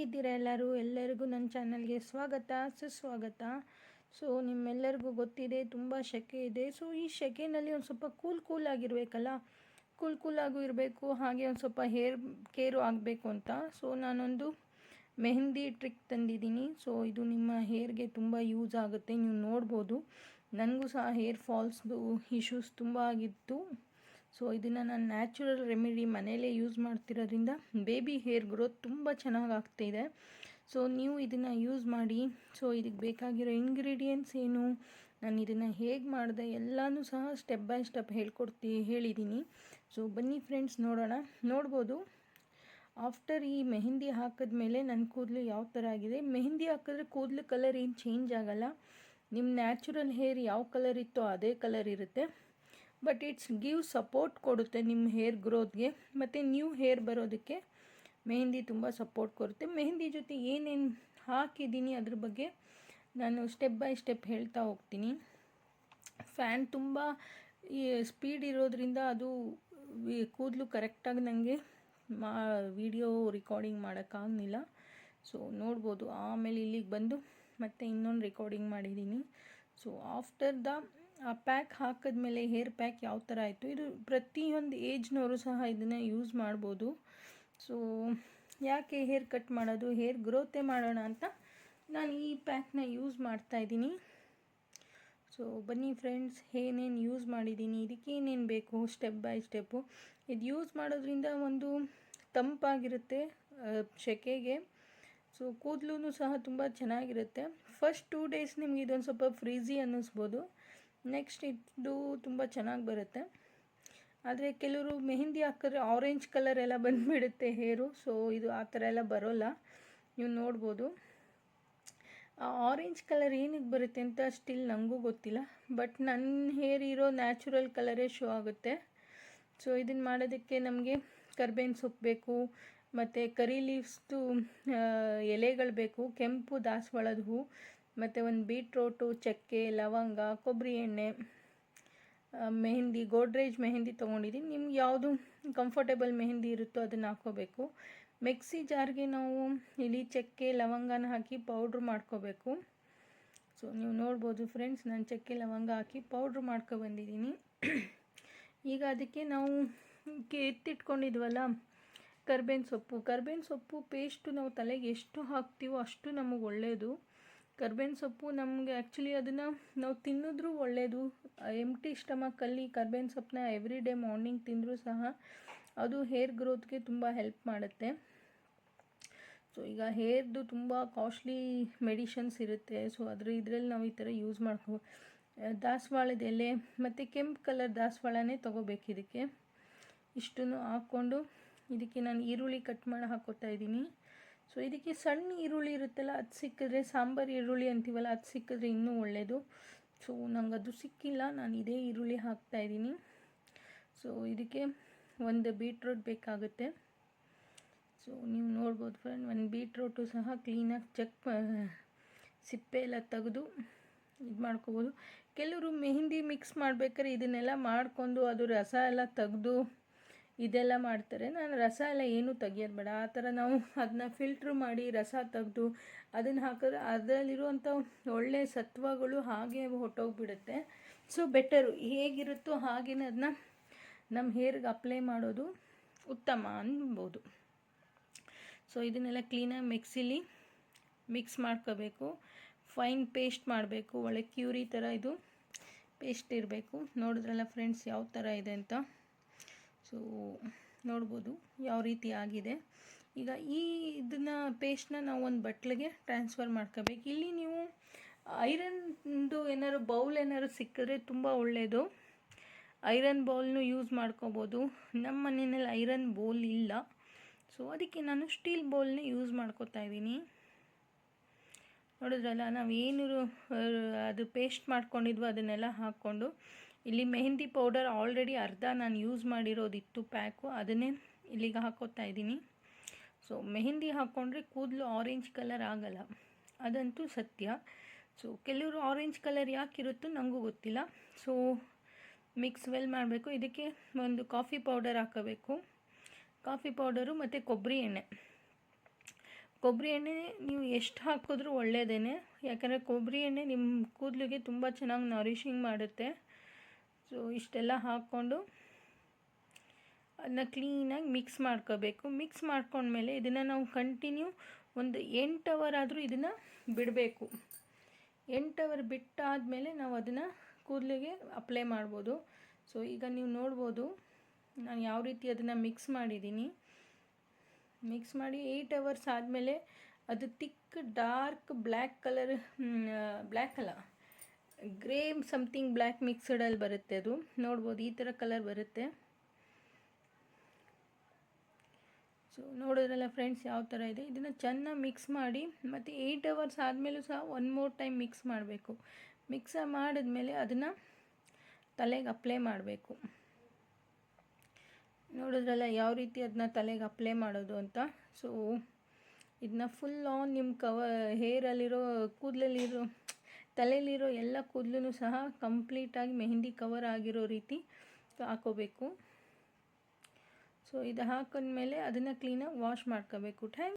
ಹೇಗಿದ್ದೀರಾ ಎಲ್ಲರಿಗೂ ನನ್ನ ಚಾನಲ್ಗೆ ಸ್ವಾಗತ ಸುಸ್ವಾಗತ. ಸೊ ನಿಮ್ಮೆಲ್ಲರಿಗೂ ಗೊತ್ತಿದೆ ತುಂಬ ಸೆಕೆ ಇದೆ. ಸೊ ಈ ಸೆಕೆನಲ್ಲಿ ಒಂದು ಸ್ವಲ್ಪ ಕೂಲ್ ಆಗಿರಬೇಕಲ್ಲ, ಕೂಲಾಗೂ ಇರಬೇಕು, ಹಾಗೆ ಒಂದು ಸ್ವಲ್ಪ ಹೇರ್ ಕೇರು ಆಗಬೇಕು ಅಂತ. ಸೊ ನಾನೊಂದು ಮೆಹಂದಿ ಟ್ರಿಕ್ ತಂದಿದ್ದೀನಿ. ಸೊ ಇದು ನಿಮ್ಮ ಹೇರ್ಗೆ ತುಂಬ ಯೂಸ್ ಆಗುತ್ತೆ. ನೀವು ನೋಡ್ಬೋದು, ನನಗೂ ಸಹ ಹೇರ್ ಫಾಲ್ಸ್ದು ಇಶ್ಯೂಸ್ ತುಂಬ ಆಗಿತ್ತು. ಸೊ ಇದನ್ನು ನಾನು ನ್ಯಾಚುರಲ್ ರೆಮಿಡಿ ಮನೆಯಲ್ಲೇ ಯೂಸ್ ಮಾಡ್ತಿರೋದ್ರಿಂದ ಬೇಬಿ ಹೇರ್ ಗ್ರೋತ್ ತುಂಬ ಚೆನ್ನಾಗಿ ಆಗ್ತಾಯಿದೆ. ಸೊ ನೀವು ಇದನ್ನು ಯೂಸ್ ಮಾಡಿ. ಸೊ ಇದಕ್ಕೆ ಬೇಕಾಗಿರೋ ಇಂಗ್ರೀಡಿಯೆಂಟ್ಸ್ ಏನು, ನಾನು ಇದನ್ನು ಹೇಗೆ ಮಾಡಿದೆ ಎಲ್ಲನೂ ಸಹ ಸ್ಟೆಪ್ ಬೈ ಸ್ಟೆಪ್ ಹೇಳಿದ್ದೀನಿ. ಸೊ ಬನ್ನಿ ಫ್ರೆಂಡ್ಸ್ ನೋಡ್ಬೋದು. ಆಫ್ಟರ್ ಈ ಮೆಹಂದಿ ಹಾಕಿದ್ಮೇಲೆ ನನ್ನ ಕೂದಲು ಯಾವ ಥರ ಆಗಿದೆ. ಮೆಹಂದಿ ಹಾಕಿದ್ರೆ ಕೂದಲು ಕಲರ್ ಏನು ಚೇಂಜ್ ಆಗೋಲ್ಲ. ನಿಮ್ಮ ನ್ಯಾಚುರಲ್ ಹೇರ್ ಯಾವ ಕಲರ್ ಇತ್ತೋ ಅದೇ ಕಲರ್ ಇರುತ್ತೆ. ಬಟ್ ಇಟ್ಸ್ ಗಿವ್ ಸಪೋರ್ಟ್ ಕೊಡುತ್ತೆ ನಿಮ್ಮ ಹೇರ್ ಗ್ರೋತ್ಗೆ, ಮತ್ತು ನ್ಯೂ ಹೇರ್ ಬರೋದಕ್ಕೆ ಮೆಹಂದಿ ತುಂಬ ಸಪೋರ್ಟ್ ಕೊಡುತ್ತೆ. ಮೆಹಂದಿ ಜೊತೆ ಏನೇನು ಹಾಕಿದ್ದೀನಿ ಅದ್ರ ಬಗ್ಗೆ ನಾನು ಸ್ಟೆಪ್ ಬೈ ಸ್ಟೆಪ್ ಹೇಳ್ತಾ ಹೋಗ್ತೀನಿ. ಫ್ಯಾನ್ ತುಂಬ ಸ್ಪೀಡ್ ಇರೋದ್ರಿಂದ ಅದು ಕೂದಲು ಕರೆಕ್ಟಾಗಿ ನನಗೆ ವಿಡಿಯೋ ರಿಕಾರ್ಡಿಂಗ್ ಮಾಡೋಕ್ಕಾಗಲಿಲ್ಲ. ಸೊ ನೋಡ್ಬೋದು. ಆಮೇಲೆ ಇಲ್ಲಿಗೆ ಬಂದು ಮತ್ತೆ ಇನ್ನೊಂದು ರಿಕಾರ್ಡಿಂಗ್ ಮಾಡಿದ್ದೀನಿ. ಸೊ ಆಫ್ಟರ್ ಆ ಪ್ಯಾಕ್ ಹಾಕಿದ್ಮೇಲೆ ಹೇರ್ ಪ್ಯಾಕ್ ಯಾವ ಥರ ಆಯಿತು, ಇದು ಪ್ರತಿಯೊಂದು ಏಜ್ನವರು ಸಹ ಇದನ್ನು ಯೂಸ್ ಮಾಡ್ಬೋದು. ಸೊ ಯಾಕೆ ಹೇರ್ ಕಟ್ ಮಾಡೋದು, ಹೇರ್ ಗ್ರೋತೇ ಮಾಡೋಣ ಅಂತ ನಾನು ಈ ಪ್ಯಾಕ್ನ ಯೂಸ್ ಮಾಡ್ತಾಯಿದ್ದೀನಿ. ಸೊ ಬನ್ನಿ ಫ್ರೆಂಡ್ಸ್, ಏನೇನು ಯೂಸ್ ಮಾಡಿದ್ದೀನಿ, ಇದಕ್ಕೆ ಏನೇನು ಬೇಕು ಸ್ಟೆಪ್ ಬೈ ಸ್ಟೆಪ್ಪು. ಇದು ಯೂಸ್ ಮಾಡೋದ್ರಿಂದ ಒಂದು ತಂಪಾಗಿರುತ್ತೆ ಸೆಕೆಗೆ. ಸೊ ಕೂದಲು ಸಹ ತುಂಬ ಚೆನ್ನಾಗಿರುತ್ತೆ. ಫಸ್ಟ್ 2 ಡೇಸ್ ನಿಮ್ಗೆ ಇದೊಂದು ಸ್ವಲ್ಪ ಫ್ರೀಝಿ ಅನ್ನಿಸ್ಬೋದು. ನೆಕ್ಸ್ಟ್ ಇದು ತುಂಬ ಚೆನ್ನಾಗಿ ಬರುತ್ತೆ. ಆದರೆ ಕೆಲವರು ಮೆಹಂದಿ ಹಾಕಿದ್ರೆ ಆರೆಂಜ್ ಕಲರ್ ಎಲ್ಲ ಬಂದುಬಿಡುತ್ತೆ ಹೇರು. ಸೊ ಇದು ಆ ಥರ ಎಲ್ಲ ಬರೋಲ್ಲ, ನೀವು ನೋಡ್ಬೋದು. ಆ ಆರೆಂಜ್ ಕಲರ್ ಏನಕ್ಕೆ ಬರುತ್ತೆ ಅಂತ ಸ್ಟಿಲ್ ನನಗೂ ಗೊತ್ತಿಲ್ಲ. ಬಟ್ ನನ್ನ ಹೇರ್ ಇರೋ ನ್ಯಾಚುರಲ್ ಕಲರೇ ಶೋ ಆಗುತ್ತೆ. ಸೊ ಇದನ್ನು ಮಾಡೋದಕ್ಕೆ ನಮಗೆ ಕರ್ಬೇವಿನ ಸೊಪ್ಪು ಬೇಕು, ಮತ್ತು ಕರಿ ಲೀವ್ಸ್ದು ಎಲೆಗಳು ಬೇಕು, ಕೆಂಪು ದಾಸವಾಳದ ಹೂ, ಮತ್ತು ಒಂದು ಬೀಟ್ರೋಟು, ಚಕ್ಕೆ, ಲವಂಗ, ಕೊಬ್ಬರಿ ಎಣ್ಣೆ, ಮೆಹಂದಿ, ಗೋಡ್ರೇಜ್ ಮೆಹಂದಿ ತೊಗೊಂಡಿದ್ದೀನಿ. ನಿಮ್ಗೆ ಯಾವುದು ಕಂಫರ್ಟೇಬಲ್ ಮೆಹಂದಿ ಇರುತ್ತೋ ಅದನ್ನು ಹಾಕ್ಕೋಬೇಕು. ಮಿಕ್ಸಿ ಜಾರ್ಗೆ ನಾವು ಇಲ್ಲಿ ಚಕ್ಕೆ ಲವಂಗನ ಹಾಕಿ ಪೌಡ್ರ್ ಮಾಡ್ಕೋಬೇಕು. ಸೊ ನೀವು ನೋಡ್ಬೋದು ಫ್ರೆಂಡ್ಸ್, ನಾನು ಚಕ್ಕೆ ಲವಂಗ ಹಾಕಿ ಪೌಡ್ರ್ ಮಾಡ್ಕೊಬಂದಿದ್ದೀನಿ. ಈಗ ಅದಕ್ಕೆ ನಾವು ಎತ್ತಿಟ್ಕೊಂಡಿದ್ವಲ್ಲ ಕರ್ಬೇವಿನ ಸೊಪ್ಪು ಪೇಸ್ಟು ನಾವು ತಲೆಗೆ ಎಷ್ಟು ಹಾಕ್ತೀವೋ ಅಷ್ಟು ನಮಗೆ ಒಳ್ಳೆಯದು. ಕರ್ಬೇವಿನ ಸೊಪ್ಪು ನಮಗೆ ಆ್ಯಕ್ಚುಲಿ ಅದನ್ನು ನಾವು ತಿನ್ನಿದ್ರೂ ಒಳ್ಳೆಯದು. ಎಂಟಿ ಸ್ಟಮಕ್ಕಲ್ಲಿ ಕರ್ಬೇವಿನ ಸೊಪ್ಪನ್ನ ಎವ್ರಿ ಡೇ ಮಾರ್ನಿಂಗ್ ತಿಂದರೂ ಸಹ ಅದು ಹೇರ್ ಗ್ರೋತ್ಗೆ ತುಂಬ ಹೆಲ್ಪ್ ಮಾಡುತ್ತೆ. ಸೊ ಈಗ ಹೇರ್ದು ತುಂಬ ಕಾಸ್ಟ್ಲಿ ಮೆಡಿಷನ್ಸ್ ಇರುತ್ತೆ. ಸೊ ಇದರಲ್ಲಿ ನಾವು ಈ ಥರ ಯೂಸ್ ಮಾಡ್ಕೋಬೋದು. ದಾಸವಾಳದ ಎಲೆ ಮತ್ತು ಕೆಂಪು ಕಲರ್ ದಾಸವಾಳನೇ ತೊಗೋಬೇಕು. ಇದಕ್ಕೆ ಇಷ್ಟನ್ನು ಹಾಕ್ಕೊಂಡು ಇದಕ್ಕೆ ನಾನು ಈರುಳ್ಳಿ ಕಟ್ ಮಾಡಿ ಹಾಕ್ಕೋತಾ ಇದ್ದೀನಿ. ಸೊ ಇದಕ್ಕೆ ಸಣ್ಣ ಈರುಳ್ಳಿ ಇರುತ್ತಲ್ಲ, ಅದು ಸಿಕ್ಕಿದ್ರೆ, ಸಾಂಬಾರು ಈರುಳ್ಳಿ ಅಂತೀವಲ್ಲ, ಅದು ಸಿಕ್ಕಿದ್ರೆ ಇನ್ನೂ ಒಳ್ಳೆಯದು. ಸೊ ನಂಗೆ ಅದು ಸಿಕ್ಕಿಲ್ಲ, ನಾನು ಇದೇ ಈರುಳ್ಳಿ ಹಾಕ್ತಾಯಿದ್ದೀನಿ. ಸೊ ಇದಕ್ಕೆ ಒಂದು ಬೀಟ್ರೋಟ್ ಬೇಕಾಗುತ್ತೆ. ಸೊ ನೀವು ನೋಡ್ಬೋದು ಫ್ರೆಂಡ್, ಒಂದು ಬೀಟ್ರೋಟು ಸಹ ಕ್ಲೀನಾಗಿ ಸಿಪ್ಪೆ ಎಲ್ಲ ತೆಗೆದು ಇದು ಮಾಡ್ಕೋಬೋದು. ಕೆಲವರು ಮೆಹಂದಿ ಮಿಕ್ಸ್ ಮಾಡ್ಬೇಕಾದ್ರೆ ಇದನ್ನೆಲ್ಲ ಮಾಡಿಕೊಂಡು ಅದು ರಸ ಎಲ್ಲ ತೆಗೆದು ಇದೆಲ್ಲ ಮಾಡ್ತಾರೆ. ನಾನು ರಸ ಎಲ್ಲ ಏನೂ ತೆಗಿಯೋದು ಬೇಡ. ಆ ಥರ ನಾವು ಅದನ್ನ ಫಿಲ್ಟ್ರ್ ಮಾಡಿ ರಸ ತೆಗೆದು ಅದನ್ನು ಹಾಕಿದ್ರೆ ಅದರಲ್ಲಿರುವಂಥ ಒಳ್ಳೆಯ ಸತ್ವಗಳು ಹಾಗೆ ಹೊಟ್ಟೋಗ್ಬಿಡುತ್ತೆ. ಸೊ ಬೆಟರು ಹೇಗಿರುತ್ತೋ ಹಾಗೇ ಅದನ್ನ ನಮ್ಮ ಹೇರ್ಗೆ ಅಪ್ಲೈ ಮಾಡೋದು ಉತ್ತಮ ಅನ್ಬೋದು. ಸೊ ಇದನ್ನೆಲ್ಲ ಕ್ಲೀನಾಗಿ ಮಿಕ್ಸಿಲಿ ಮಿಕ್ಸ್ ಮಾಡ್ಕೋಬೇಕು. ಫೈನ್ ಪೇಸ್ಟ್ ಮಾಡಬೇಕು. ಒಳ್ಳೆ ಕ್ಯೂರಿ ಥರ ಇದು ಪೇಸ್ಟ್ ಇರಬೇಕು. ನೋಡಿದ್ರಲ್ಲ ಫ್ರೆಂಡ್ಸ್ ಯಾವ ಥರ ಇದೆ ಅಂತ. ಸೊ ನೋಡ್ಬೋದು ಯಾವ ರೀತಿ ಆಗಿದೆ. ಈಗ ಇದನ್ನು ಪೇಸ್ಟ್ನ ನಾವು ಒಂದು ಬಟ್ಲಿಗೆ ಟ್ರಾನ್ಸ್ಫರ್ ಮಾಡ್ಕೋಬೇಕು. ಇಲ್ಲಿ ನೀವು ಐರನ್ದು ಏನಾದ್ರು ಬೌಲ್ ಏನಾದ್ರು ಸಿಕ್ಕಿದ್ರೆ ತುಂಬ ಒಳ್ಳೆಯದು. ಐರನ್ ಬೌಲ್ನು ಯೂಸ್ ಮಾಡ್ಕೋಬೋದು. ನಮ್ಮ ಮನೆಯಲ್ಲಿ ಐರನ್ ಬೌಲ್ ಇಲ್ಲ. ಸೊ ಅದಕ್ಕೆ ನಾನು ಸ್ಟೀಲ್ ಬೌಲ್ನೇ ಯೂಸ್ ಮಾಡ್ಕೋತಾ ಇದ್ದೀನಿ. ನೋಡಿದ್ರಲ್ಲ, ನಾವೇನು ಅದು ಪೇಸ್ಟ್ ಮಾಡ್ಕೊಂಡಿದ್ವೋ ಅದನ್ನೆಲ್ಲ ಹಾಕ್ಕೊಂಡು ಇಲ್ಲಿ ಮೆಹಂದಿ ಪೌಡರ್ ಆಲ್ರೆಡಿ ಅರ್ಧ ನಾನು ಯೂಸ್ ಮಾಡಿರೋದಿತ್ತು ಪ್ಯಾಕು, ಅದನ್ನೇ ಇಲ್ಲಿಗೆ ಹಾಕ್ಕೋತಾ ಇದ್ದೀನಿ. ಸೊ ಮೆಹಂದಿ ಹಾಕ್ಕೊಂಡ್ರೆ ಕೂದಲು ಆರೆಂಜ್ ಕಲರ್ ಆಗೋಲ್ಲ, ಅದಂತೂ ಸತ್ಯ. ಸೊ ಕೆಲವರು ಆರೆಂಜ್ ಕಲರ್ ಯಾಕಿರುತ್ತೋ ನನಗೂ ಗೊತ್ತಿಲ್ಲ. ಸೊ ಮಿಕ್ಸ್ ವೆಲ್ ಮಾಡಬೇಕು. ಇದಕ್ಕೆ ಒಂದು ಕಾಫಿ ಪೌಡರ್ ಹಾಕೋಬೇಕು. ಕಾಫಿ ಪೌಡರು ಮತ್ತು ಕೊಬ್ಬರಿ ಎಣ್ಣೆ. ಕೊಬ್ಬರಿ ಎಣ್ಣೆ ನೀವು ಎಷ್ಟು ಹಾಕಿದ್ರೂ ಒಳ್ಳೆಯದೇ, ಯಾಕಂದರೆ ಕೊಬ್ಬರಿ ಎಣ್ಣೆ ನಿಮ್ಮ ಕೂದಲಿಗೆ ತುಂಬ ಚೆನ್ನಾಗಿ ನರಿಷಿಂಗ್ ಮಾಡುತ್ತೆ. ಸೊ ಇಷ್ಟೆಲ್ಲ ಹಾಕ್ಕೊಂಡು ಅದನ್ನ ಕ್ಲೀನಾಗಿ ಮಿಕ್ಸ್ ಮಾಡ್ಕೋಬೇಕು. ಮಿಕ್ಸ್ ಮಾಡ್ಕೊಂಡ್ಮೇಲೆ ಇದನ್ನು ನಾವು ಕಂಟಿನ್ಯೂ ಒಂದು 8 ಅವರ್ ಆದರೂ ಇದನ್ನು ಬಿಡಬೇಕು. 8 ಅವರ್ ಬಿಟ್ಟಾದಮೇಲೆ ನಾವು ಅದನ್ನು ಕೂದಲಿಗೆ ಅಪ್ಲೈ ಮಾಡ್ಬೋದು. ಸೊ ಈಗ ನೀವು ನೋಡ್ಬೋದು ನಾನು ಯಾವ ರೀತಿ ಅದನ್ನು ಮಿಕ್ಸ್ ಮಾಡಿದ್ದೀನಿ. ಮಿಕ್ಸ್ ಮಾಡಿ 8 ಅವರ್ಸ್ ಆದಮೇಲೆ ಅದು ತಿಕ್ ಡಾರ್ಕ್ ಬ್ಲ್ಯಾಕ್ ಕಲರ್, ಬ್ಲ್ಯಾಕ್ ಅಲ್ಲ, ಗ್ರೇ ಸಮಥಿಂಗ್ ಬ್ಲ್ಯಾಕ್ ಮಿಕ್ಸ್ಡಲ್ಲಿ ಬರುತ್ತೆ. ಅದು ನೋಡ್ಬೋದು ಈ ಥರ ಕಲರ್ ಬರುತ್ತೆ. ಸೊ ನೋಡಿದ್ರಲ್ಲ ಫ್ರೆಂಡ್ಸ್ ಯಾವ ಥರ ಇದೆ. ಇದನ್ನು ಚೆನ್ನಾಗಿ ಮಿಕ್ಸ್ ಮಾಡಿ ಮತ್ತು 8 ಅವರ್ಸ್ ಆದಮೇಲೂ ಸಹ 1 ಮೋರ್ ಟೈಮ್ ಮಿಕ್ಸ್ ಮಾಡಬೇಕು. ಮಿಕ್ಸ್ ಮಾಡಿದ್ಮೇಲೆ ಅದನ್ನು ತಲೆಗೆ ಅಪ್ಲೈ ಮಾಡಬೇಕು. ನೋಡಿದ್ರಲ್ಲ ಯಾವ ರೀತಿ ಅದನ್ನ ತಲೆಗೆ ಅಪ್ಲೈ ಮಾಡೋದು ಅಂತ. ಸೊ ಇದನ್ನ ಫುಲ್ ಆನ್ ನಿಮ್ಮ ಹೇರಲ್ಲಿರೋ ಕೂದಲಲ್ಲಿರೋ ತಲೆಯಲ್ಲಿರೋ ಎಲ್ಲ ಕೂದಲೂ ಸಹ ಕಂಪ್ಲೀಟಾಗಿ ಮೆಹಂದಿ ಕವರ್ ಆಗಿರೋ ರೀತಿ ಹಾಕೋಬೇಕು. ಸೊ ಇದು ಹಾಕೊಂಡ್ಮೇಲೆ ಅದನ್ನು ಕ್ಲೀನಾಗಿ ವಾಶ್ ಮಾಡ್ಕೋಬೇಕು.